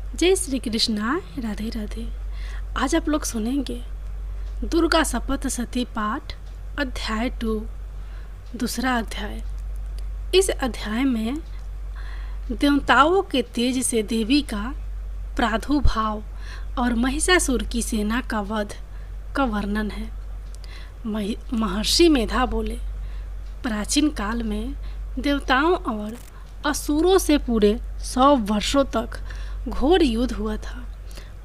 जय श्री कृष्णा। राधे राधे। आज आप लोग सुनेंगे दुर्गा शपथ सती पाठ अध्याय 2, दूसरा अध्याय। इस अध्याय में देवताओं के तेज से देवी का प्रादुर्भाव और महिषासुर की सेना का वध का वर्णन है। महर्षि मेधा बोले, प्राचीन काल में देवताओं और असुरों से पूरे 100 वर्षों तक घोर युद्ध हुआ था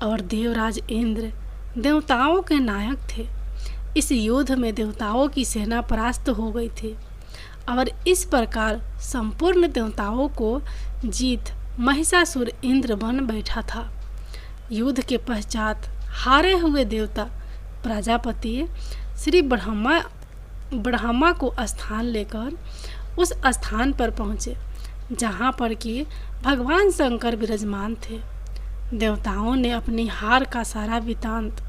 और देवराज इंद्र देवताओं के नायक थे। इस युद्ध में देवताओं की सेना परास्त हो गई थी और इस प्रकार संपूर्ण देवताओं को जीत महिषासुर इंद्र बन बैठा था। युद्ध के पश्चात हारे हुए देवता प्रजापति श्री ब्रह्मा को स्थान लेकर उस स्थान पर पहुँचे जहाँ पर कि भगवान शंकर विराजमान थे। देवताओं ने अपनी हार का सारा वृत्तांत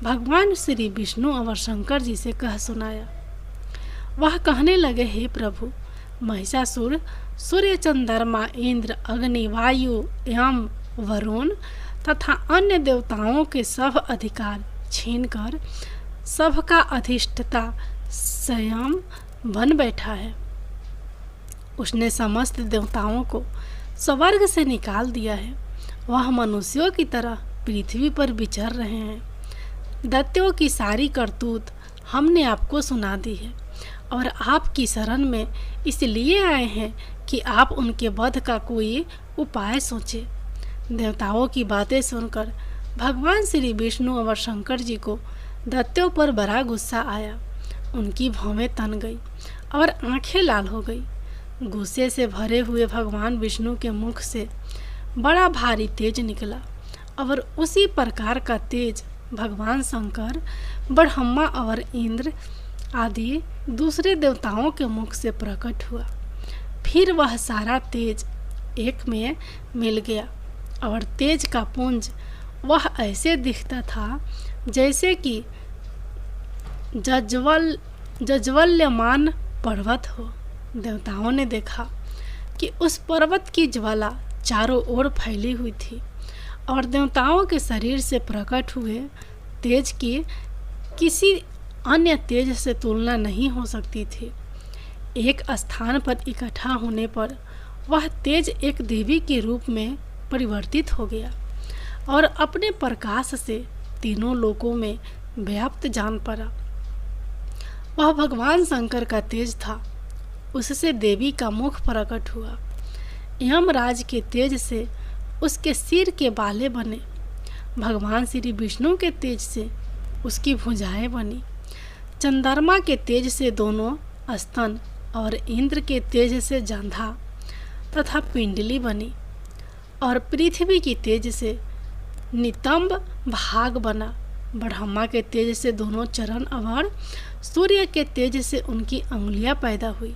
भगवान श्री विष्णु और शंकर जी से कह सुनाया। वह कहने लगे, हे प्रभु, महिषासुर सूर्य, चंद्रमा, इंद्र, अग्नि, वायु, यम, वरुण तथा अन्य देवताओं के सब अधिकार छीनकर सबका अधिष्ठता स्वयं बन बैठा है। उसने समस्त देवताओं को स्वर्ग से निकाल दिया है। वह मनुष्यों की तरह पृथ्वी पर विचर रहे हैं। दैत्यों की सारी करतूत हमने आपको सुना दी है और आपकी शरण में इसलिए आए हैं कि आप उनके वध का कोई उपाय सोचें। देवताओं की बातें सुनकर भगवान श्री विष्णु और शंकर जी को दैत्यों पर बड़ा गुस्सा आया। उनकी भौहें तन गई और आंखें लाल हो गई। गुस्से से भरे हुए भगवान विष्णु के मुख से बड़ा भारी तेज निकला और उसी प्रकार का तेज भगवान शंकर, ब्रह्मा और इंद्र आदि दूसरे देवताओं के मुख से प्रकट हुआ। फिर वह सारा तेज एक में मिल गया और तेज का पुंज वह ऐसे दिखता था जैसे कि जज्वल्यमान पर्वत हो। देवताओं ने देखा कि उस पर्वत की ज्वाला चारों ओर फैली हुई थी और देवताओं के शरीर से प्रकट हुए तेज की किसी अन्य तेज से तुलना नहीं हो सकती थी। एक स्थान पर इकट्ठा होने पर वह तेज एक देवी के रूप में परिवर्तित हो गया और अपने प्रकाश से तीनों लोकों में व्याप्त जान पड़ा। वह भगवान शंकर का तेज था। उससे देवी का मुख प्रकट हुआ। यमराज के तेज से उसके सिर के बाले बने। भगवान श्री विष्णु के तेज से उसकी भुजाएं बनी। चंद्रमा के तेज से दोनों स्तन और इंद्र के तेज से जंघा तथा पिंडली बनी और पृथ्वी की तेज से नितंब भाग बना। ब्रह्मा के तेज से दोनों चरण और सूर्य के तेज से उनकी अंगुलियां पैदा हुई।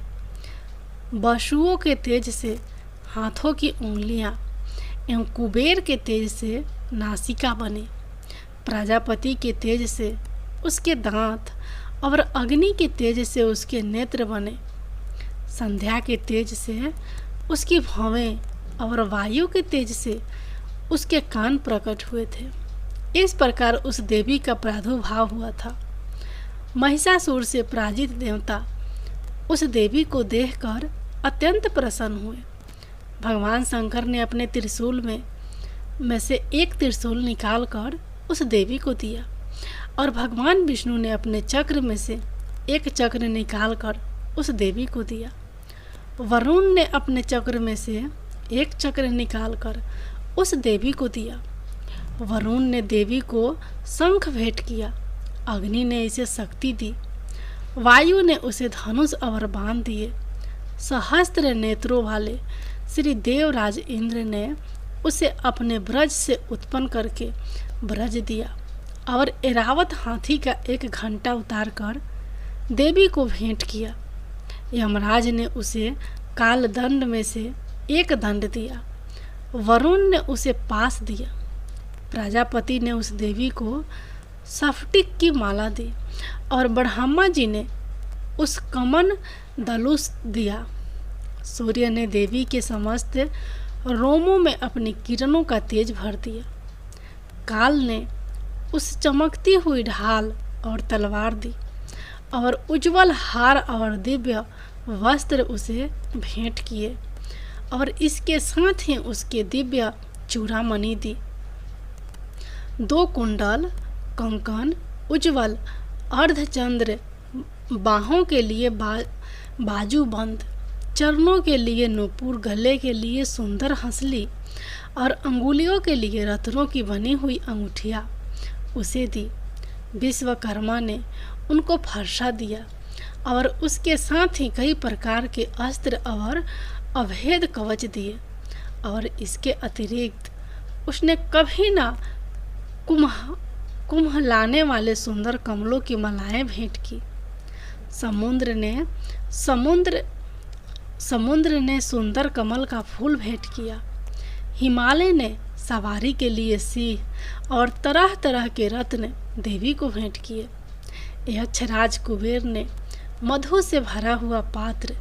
वसुओं के तेज से हाथों की उंगलियां एवं कुबेर के तेज से नासिका बने। प्रजापति के तेज से उसके दांत और अग्नि के तेज से उसके नेत्र बने। संध्या के तेज से उसकी भौहें और वायु के तेज से उसके कान प्रकट हुए थे। इस प्रकार उस देवी का प्रादुर्भाव हुआ था। महिषासुर से पराजित देवता उस देवी को देखकर अत्यंत प्रसन्न हुए। भगवान शंकर ने अपने त्रिशूल में से एक त्रिशूल निकालकर उस देवी को दिया और भगवान विष्णु ने अपने चक्र में से एक चक्र निकालकर उस देवी को दिया। वरुण ने अपने चक्र में से एक चक्र निकालकर उस देवी को दिया। वरुण ने देवी को शंख भेंट किया। अग्नि ने इसे शक्ति दी। वायु ने उसे धनुष और बाण दिए। सहस्त्र नेत्रों वाले श्री देवराज इंद्र ने उसे अपने ब्रज से उत्पन्न करके ब्रज दिया और ऐरावत हाथी का एक घंटा उतारकर देवी को भेंट किया। यमराज ने उसे काल दंड में से एक दंड दिया। वरुण ने उसे पास दिया। प्रजापति ने उस देवी को स्फटिक की माला दी और ब्रह्मा जी ने उस कमन धनुष दिया। सूर्य ने देवी के समस्त रोमों में अपनी किरणों का तेज भर दिया। काल ने उस चमकती हुई ढाल और तलवार दी और उज्जवल हार और दिव्य वस्त्र उसे भेंट किए और इसके साथ ही उसके दिव्य चूड़ामणि दी। 2 कुंडल, कंकन, उज्जवल अर्धचंद्र, बाहों के लिए बाजूबंद, चरणों के लिए नूपुर, गले के लिए सुंदर हंसली और अंगुलियों के लिए रत्नों की बनी हुई अंगूठियाँ उसे दी। विश्वकर्मा ने उनको फरसा दिया और उसके साथ ही कई प्रकार के अस्त्र और अभेद कवच दिए और इसके अतिरिक्त उसने कभी ना कुम्हलाने वाले सुंदर कमलों की मालाएं भेंट की। समुद्र ने सुंदर कमल का फूल भेंट किया। हिमालय ने सवारी के लिए सिंह और तरह तरह के रत्न देवी को भेंट किए। यक्षराज कुबेर ने मधु से भरा हुआ पात्र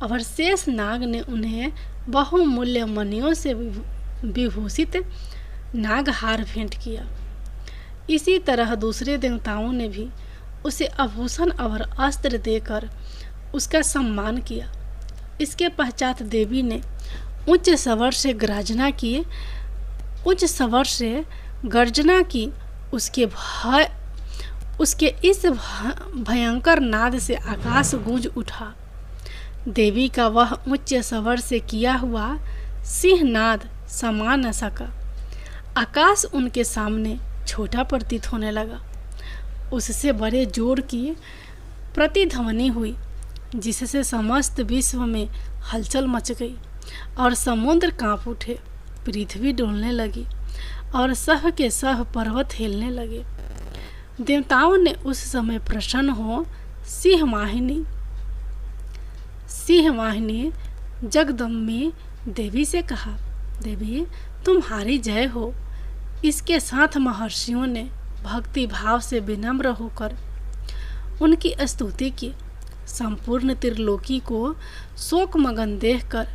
और शेष नाग ने उन्हें बहुमूल्य मणियों से विभूषित नागहार भेंट किया। इसी तरह दूसरे देवताओं ने भी उसे आभूषण और अस्त्र देकर उसका सम्मान किया। इसके पश्चात देवी ने उच्च स्वर से गर्जना की। उसके इस भयंकर नाद से आकाश गूंज उठा। देवी का वह उच्च स्वर से किया हुआ सिंहनाद समा न सका। आकाश उनके सामने छोटा प्रतीत होने लगा। उससे बड़े जोर की प्रतिध्वनि हुई जिससे समस्त विश्व में हलचल मच गई और समुद्र कांप उठे, पृथ्वी डोलने लगी और सह के सह पर्वत हिलने लगे। देवताओं ने उस समय प्रसन्न हो सिंहवाहिनी जगदम्बी देवी से कहा, देवी तुम्हारी जय हो। इसके साथ महर्षियों ने भक्ति भाव से विनम्र होकर उनकी स्तुति की। संपूर्ण त्रिलोकी को शोकमगन देखकर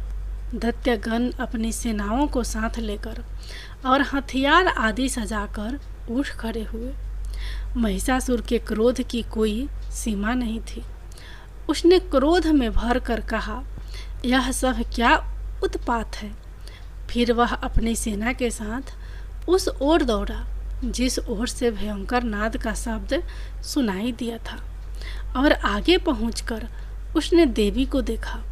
दैत्यगण अपनी सेनाओं को साथ लेकर और हथियार आदि सजाकर उठ खड़े हुए। महिषासुर के क्रोध की कोई सीमा नहीं थी। उसने क्रोध में भर कर कहा, यह सब क्या उत्पात है। फिर वह अपनी सेना के साथ उस ओर दौड़ा जिस ओर से भयंकर नाद का शब्द सुनाई दिया था और आगे पहुंचकर उसने देवी को देखा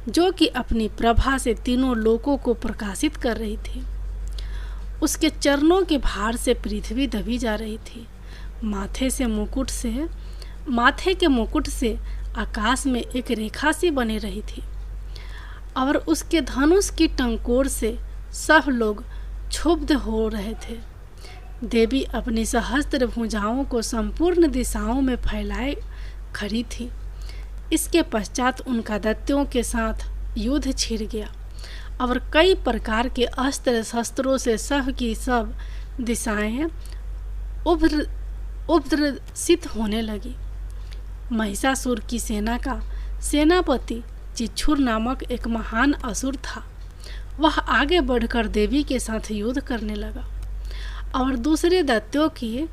जो कि अपनी प्रभा से तीनों लोकों को प्रकाशित कर रही थी। उसके चरणों के भार से पृथ्वी दबी जा रही थी। माथे के मुकुट से आकाश में एक रेखा सी बनी रही थी और उसके धनुष की टंकोर से सब लोग क्षुब्ध हो रहे थे। देवी अपनी सहस्त्र भुजाओं को संपूर्ण दिशाओं में फैलाए खड़ी थी। इसके पश्चात उनका दैत्यों के साथ युद्ध छिड़ गया और कई प्रकार के अस्त्र शस्त्रों से सब की सब दिशाएं उपद्रवित होने लगी। महिषासुर की सेना का सेनापति चिच्छुर नामक एक महान असुर था। वह आगे बढ़कर देवी के साथ युद्ध करने लगा और दूसरे दैत्यों की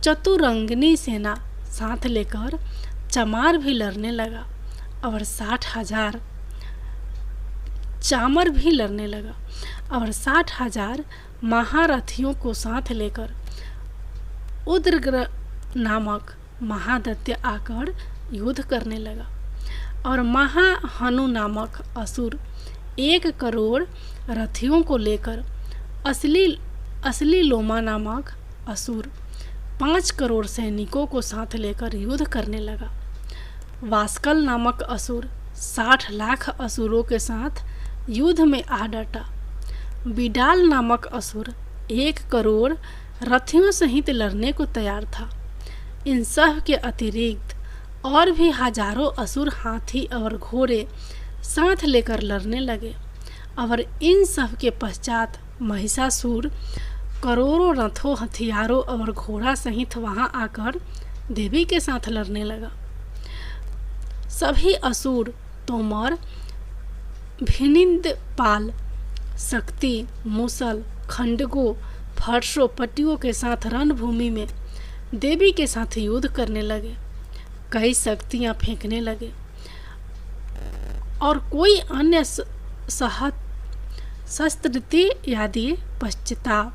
चतुरंगिनी सेना साथ लेकर चमार भी लड़ने लगा और 60,000 चामर भी लड़ने लगा और 60,000 महारथियों को साथ लेकर उद्रग्र नामक महादैत्य आकर युद्ध करने लगा और महाहनु नामक असुर 1 करोड़ रथियों को लेकर असली लोमा नामक असुर 5 करोड़ सैनिकों को साथ लेकर युद्ध करने लगा। वास्कल नामक असुर 60 लाख असुरों के साथ युद्ध में आ डटा। बिडाल नामक असुर 1 करोड़ रथियों सहित लड़ने को तैयार था। इन सब के अतिरिक्त और भी हजारों असुर हाथी और घोड़े साथ लेकर लड़ने लगे और इन सब के पश्चात महिषासुर करोड़ों रथों, हथियारों और घोड़ा सहित वहां आकर देवी के साथ लड़ने लगा। सभी असुर, तोमर, भिनिंदपाल, शक्ति मूसल, खंडकों, फरसों, पट्टियों के साथ रणभूमि में देवी के साथ युद्ध करने लगे। कई शक्तियाँ फेंकने लगे और कोई अन्य शस्त्र आदि पश्चाताप।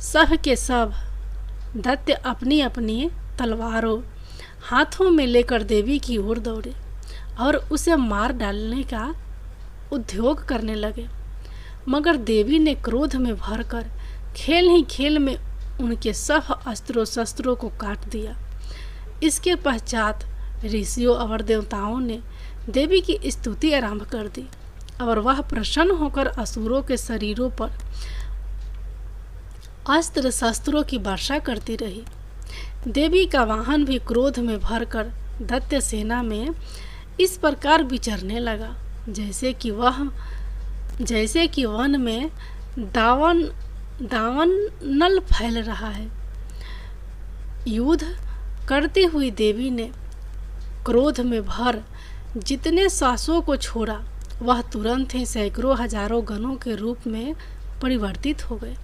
सब के सब दैत्य अपनी अपनी तलवारों हाथों में लेकर देवी की ओर दौड़े और उसे मार डालने का उद्योग करने लगे। मगर देवी ने क्रोध में भरकर खेल ही खेल में उनके सब अस्त्रों शस्त्रों को काट दिया। इसके पश्चात ऋषियों और देवताओं ने देवी की स्तुति आरंभ कर दी और वह प्रसन्न होकर असुरों के शरीरों पर अस्त्र शस्त्रों की वर्षा करती रही। देवी का वाहन भी क्रोध में भरकर दैत्य सेना में इस प्रकार विचरने लगा जैसे कि वन में दावानल फैल रहा है। युद्ध करती हुई देवी ने क्रोध में भर जितने सासों को छोड़ा वह तुरंत ही सैकड़ों हजारों गणों के रूप में परिवर्तित हो गए।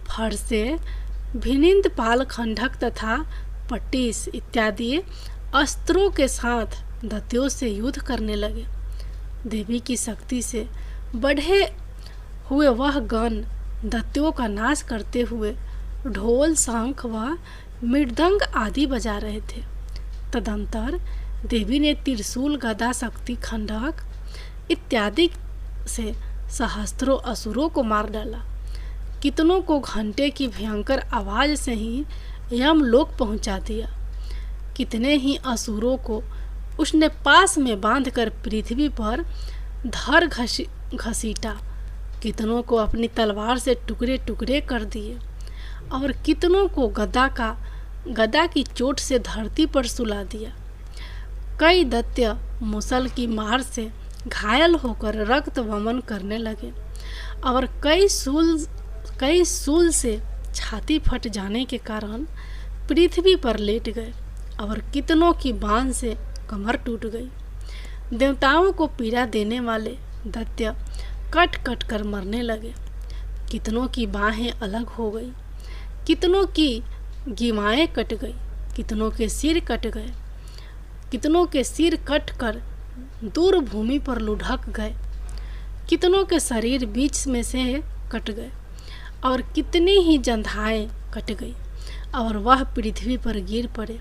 फरसे, भिनिंद, पाल, खंडक तथा पट्टिस इत्यादि अस्त्रों के साथ दैत्यों से युद्ध करने लगे। देवी की शक्ति से बढ़े हुए वह गण दैत्यों का नाश करते हुए ढोल, शंख व मृदंग आदि बजा रहे थे। तदंतर देवी ने त्रिशूल, गदा, शक्ति, खंडक इत्यादि से सहस्त्रों असुरों को मार डाला। कितनों को घंटे की भयंकर आवाज से ही यमलोक पहुंचा दिया। कितने ही असुरों को उसने पास में बांधकर पृथ्वी पर धर घसीटा। कितनों को अपनी तलवार से टुकड़े टुकड़े कर दिए और कितनों को गदा की चोट से धरती पर सुला दिया। कई दैत्य मुसल की मार से घायल होकर रक्त वमन करने लगे और कई सूल से छाती फट जाने के कारण पृथ्वी पर लेट गए और कितनों की बांध से कमर टूट गई। देवताओं को पीड़ा देने वाले दैत्य कट कट कर मरने लगे। कितनों की बाहें अलग हो गई, कितनों की गिमाएं कट गई, कितनों के सिर कट गए, कितनों के सिर कट कर दूर भूमि पर लुढ़क गए, कितनों के शरीर बीच में से कट गए और कितनी ही जंघाएं कट गई और वह पृथ्वी पर गिर पड़े।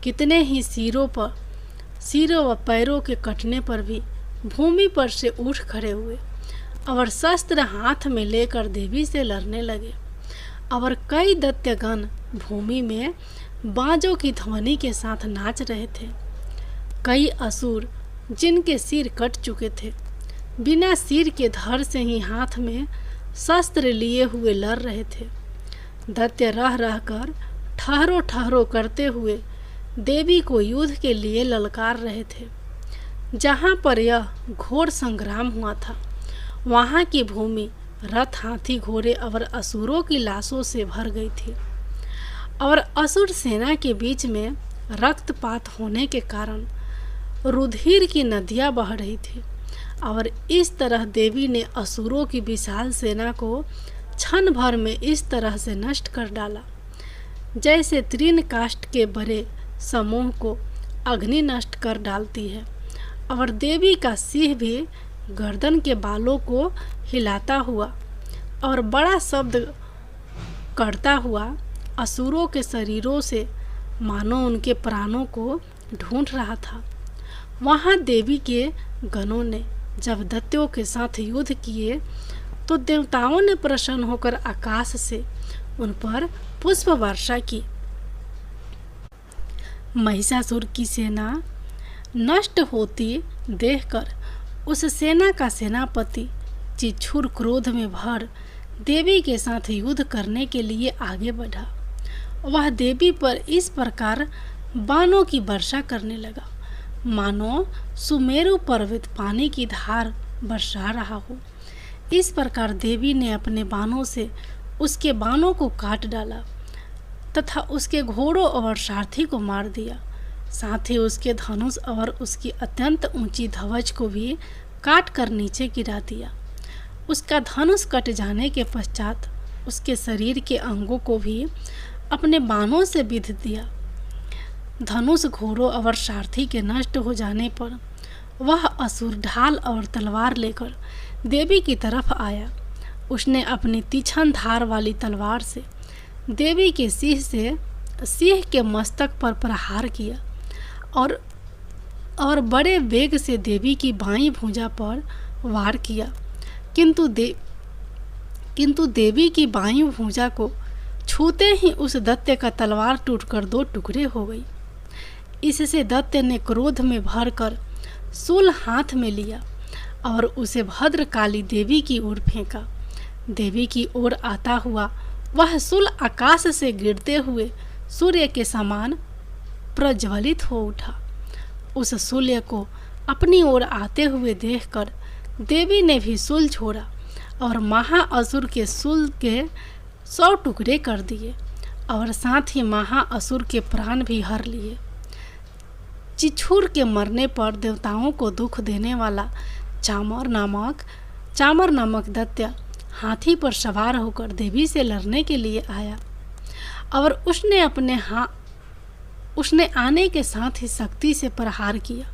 कितने ही सिरों व पैरों के कटने पर भी भूमि पर से उठ खड़े हुए और शस्त्र हाथ में लेकर देवी से लड़ने लगे। और कई दैत्यगण भूमि में बाजों की ध्वनि के साथ नाच रहे थे। कई असुर जिनके सिर कट चुके थे बिना सिर के धड़ से ही हाथ में शस्त्र लिए हुए लड़ रहे थे। दैत्य रह रहकर ठहरो ठहरो करते हुए देवी को युद्ध के लिए ललकार रहे थे। जहाँ पर यह घोर संग्राम हुआ था वहाँ की भूमि रथ, हाथी, घोड़े और असुरों की लाशों से भर गई थी और असुर सेना के बीच में रक्तपात होने के कारण रुधिर की नदियाँ बह रही थी। और इस तरह देवी ने असुरों की विशाल सेना को क्षण भर में इस तरह से नष्ट कर डाला जैसे तृण काष्ठ के बड़े समूह को अग्नि नष्ट कर डालती है। और देवी का सिंह भी गर्दन के बालों को हिलाता हुआ और बड़ा शब्द करता हुआ असुरों के शरीरों से मानो उनके प्राणों को ढूंढ रहा था। वहाँ देवी के गणों ने जब दैत्यों के साथ युद्ध किए तो देवताओं ने प्रसन्न होकर आकाश से उन पर पुष्प वर्षा की। महिषासुर की सेना नष्ट होती देखकर उस सेना का सेनापति चिच्छुर क्रोध में भर देवी के साथ युद्ध करने के लिए आगे बढ़ा। वह देवी पर इस प्रकार बाणों की वर्षा करने लगा मानो सुमेरु पर्वत पानी की धार बरसा रहा हो। इस प्रकार देवी ने अपने बाणों से उसके बाणों को काट डाला तथा उसके घोड़ों और सारथी को मार दिया। साथ ही उसके धनुष और उसकी अत्यंत ऊंची ध्वज को भी काट कर नीचे गिरा दिया। उसका धनुष कट जाने के पश्चात उसके शरीर के अंगों को भी अपने बाणों से बिध दिया। धनुष, घोड़ों और सारथी के नष्ट हो जाने पर वह असुर ढाल और तलवार लेकर देवी की तरफ आया। उसने अपनी तीक्ष्ण धार वाली तलवार से देवी के सिंह के मस्तक पर प्रहार किया और बड़े वेग से देवी की बाईं भुजा पर वार किया, किंतु देवी की बाईं भुजा को छूते ही उस दैत्य का तलवार टूटकर 2 टुकड़े हो गई। इससे दैत्य ने क्रोध में भरकर शूल हाथ में लिया और उसे भद्रकाली देवी की ओर फेंका। देवी की ओर आता हुआ वह शूल आकाश से गिरते हुए सूर्य के समान प्रज्वलित हो उठा। उस सूर्य को अपनी ओर आते हुए देखकर देवी ने भी शूल छोड़ा और महाअसुर के शूल के 100 टुकड़े कर दिए और साथ ही महाअसुर के प्राण भी हर लिए। चिछुर के मरने पर देवताओं को दुख देने वाला चामर नामक दैत्य हाथी पर सवार होकर देवी से लड़ने के लिए आया और उसने आने के साथ ही शक्ति से प्रहार किया,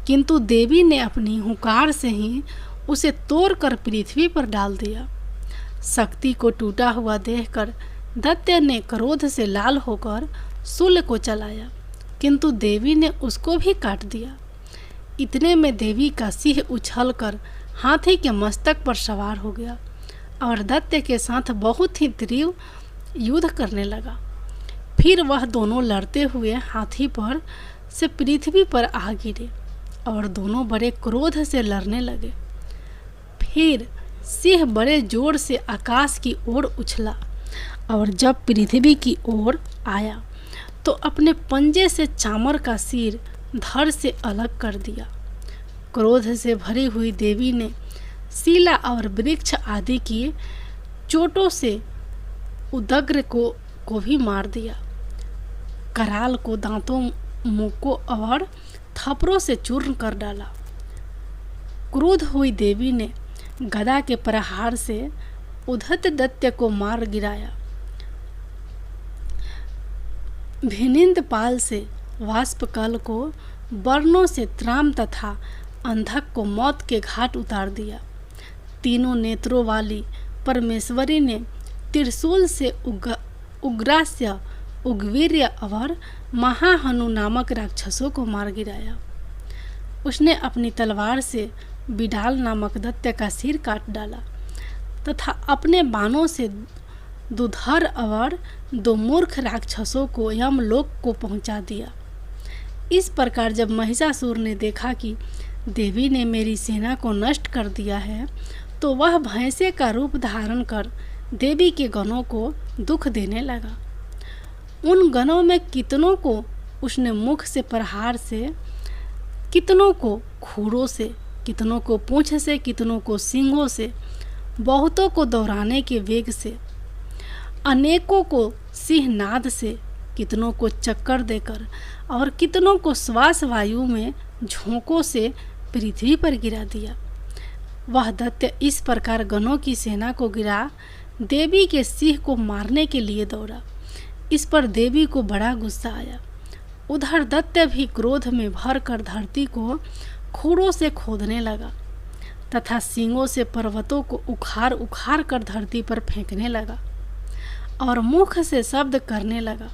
किंतु देवी ने अपनी हुंकार से ही उसे तोड़कर पृथ्वी पर डाल दिया। शक्ति को टूटा हुआ देखकर दैत्य ने क्रोध से लाल होकर शूल को चलाया, किंतु देवी ने उसको भी काट दिया। इतने में देवी का सिंह उछलकर हाथी के मस्तक पर सवार हो गया और दैत्य के साथ बहुत ही तीव्र युद्ध करने लगा। फिर वह दोनों लड़ते हुए हाथी पर से पृथ्वी पर आ गिरे और दोनों बड़े क्रोध से लड़ने लगे। फिर सिंह बड़े जोर से आकाश की ओर उछला और जब पृथ्वी की ओर आया तो अपने पंजे से चामर का सिर धड़ से अलग कर दिया। क्रोध से भरी हुई देवी ने शिला और वृक्ष आदि की चोटों से उदग्र को भी मार दिया। कराल को दांतों, मुक्कों और थप्पड़ों से चूर्ण कर डाला। क्रोध हुई देवी ने गदा के प्रहार से उद्धत दैत्य को मार गिराया। भिनिंद पाल से वाष्पकल को वर्णों से त्राम तथा अंधक को मौत के घाट उतार दिया। तीनों नेत्रों वाली परमेश्वरी ने त्रिशूल से उग्रास्य, उग्रवीर्य और महाहनु नामक राक्षसों को मार गिराया। उसने अपनी तलवार से बिडाल नामक दैत्य का सिर काट डाला तथा अपने बाणों से दुधर और 2 मूर्ख राक्षसों को यमलोक को पहुंचा दिया। इस प्रकार जब महिषासुर ने देखा कि देवी ने मेरी सेना को नष्ट कर दिया है, तो वह भैंसे का रूप धारण कर देवी के गणों को दुख देने लगा। उन गणों में कितनों को उसने मुख से प्रहार से, कितनों को खूरों से, कितनों को पूंछ से, कितनों को सींगों से, बहुतों को दौड़ाने के वेग से, अनेकों को सिंहनाद से, कितनों को चक्कर देकर और कितनों को श्वास वायु में झोंकों से पृथ्वी पर गिरा दिया। वह दैत्य इस प्रकार गणों की सेना को गिरा देवी के सिंह को मारने के लिए दौड़ा। इस पर देवी को बड़ा गुस्सा आया। उधर दैत्य भी क्रोध में भरकर धरती को खूरों से खोदने लगा तथा सींगों से पर्वतों को उखाड़ उखाड़ कर धरती पर फेंकने लगा और मुख से शब्द करने लगा।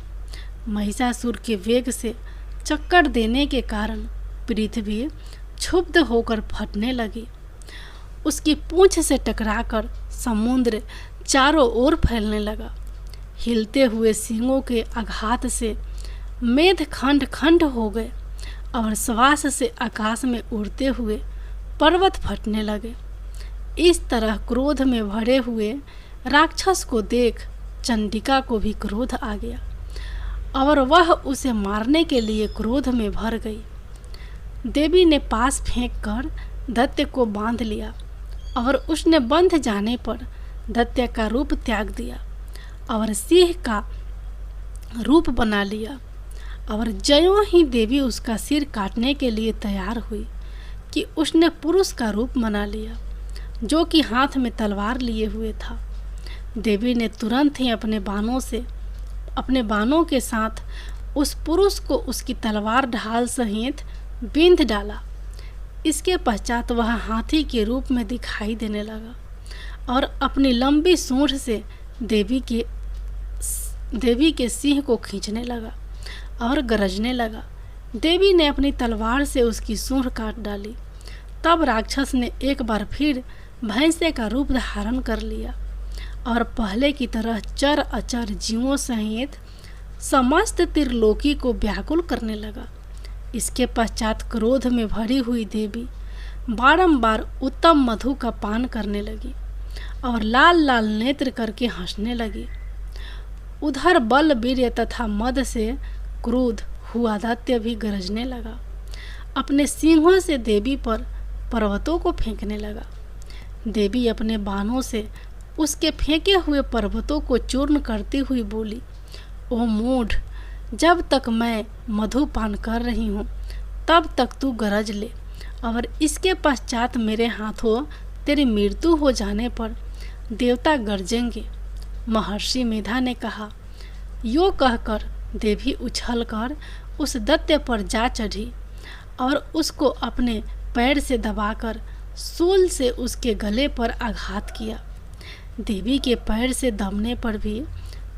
महिषासुर के वेग से चक्कर देने के कारण पृथ्वी क्षुब्ध होकर फटने लगी। उसकी पूंछ से टकराकर समुद्र चारों ओर फैलने लगा। हिलते हुए सींगों के आघात से मेघ खंड खंड हो गए और श्वास से आकाश में उड़ते हुए पर्वत फटने लगे। इस तरह क्रोध में भरे हुए राक्षस को देख चंडिका को भी क्रोध आ गया और वह उसे मारने के लिए क्रोध में भर गई। देवी ने पास फेंक कर दैत्य को बांध लिया और उसने बंध जाने पर दैत्य का रूप त्याग दिया और सिंह का रूप बना लिया। और ज्यों ही देवी उसका सिर काटने के लिए तैयार हुई कि उसने पुरुष का रूप बना लिया, जो कि हाथ में तलवार लिए हुए था। देवी ने तुरंत ही अपने बाणों के साथ उस पुरुष को उसकी तलवार ढाल सहित बींध डाला। इसके पश्चात वह हाथी के रूप में दिखाई देने लगा और अपनी लंबी सूंड से देवी के सिंह को खींचने लगा और गरजने लगा। देवी ने अपनी तलवार से उसकी सूंड काट डाली। तब राक्षस ने एक बार फिर भैंसे का रूप धारण कर लिया और पहले की तरह चर अचर जीवों सहित समस्त त्रिलोकी को व्याकुल करने लगा। इसके पश्चात क्रोध में भरी हुई देवी बारंबार उत्तम मधु का पान करने लगी और लाल लाल नेत्र करके हंसने लगी। उधर बल वीर्य तथा मद से क्रोध हुआ दैत्य भी गरजने लगा। अपने सिंहों से देवी पर पर्वतों को फेंकने लगा। देवी अपने बाणों से उसके फेंके हुए पर्वतों को चूर्ण करती हुई बोली, ओ मूढ़, जब तक मैं मधुपान कर रही हूँ तब तक तू गरज ले, और इसके पश्चात मेरे हाथों तेरी मृत्यु हो जाने पर देवता गरजेंगे। महर्षि मेधा ने कहा। यो कहकर देवी उछलकर उस दैत्य पर जा चढ़ी और उसको अपने पैर से दबाकर शूल से उसके गले पर आघात किया। देवी के पैर से दबने पर भी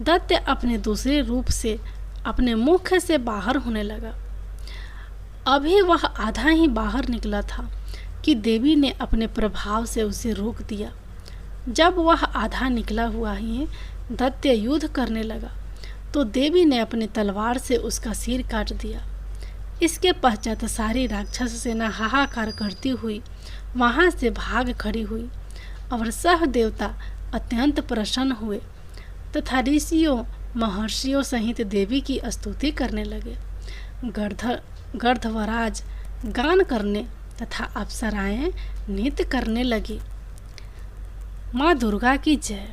दैत्य अपने दूसरे रूप से अपने मुख से बाहर होने लगा। अभी वह आधा ही बाहर निकला था कि देवी ने अपने प्रभाव से उसे रोक दिया। जब वह आधा निकला हुआ ही दैत्य युद्ध करने लगा तो देवी ने अपनी तलवार से उसका सिर काट दिया। इसके पश्चात सारी राक्षस सेना हाहाकार करती हुई वहां से भाग खड़ी हुई और सब देवता अत्यंत प्रसन्न हुए तथा ऋषियों महर्षियों सहित देवी की स्तुति करने लगे। गंधर्वराज गान करने तथा अप्सराएं नृत्य करने लगी। माँ दुर्गा की जय।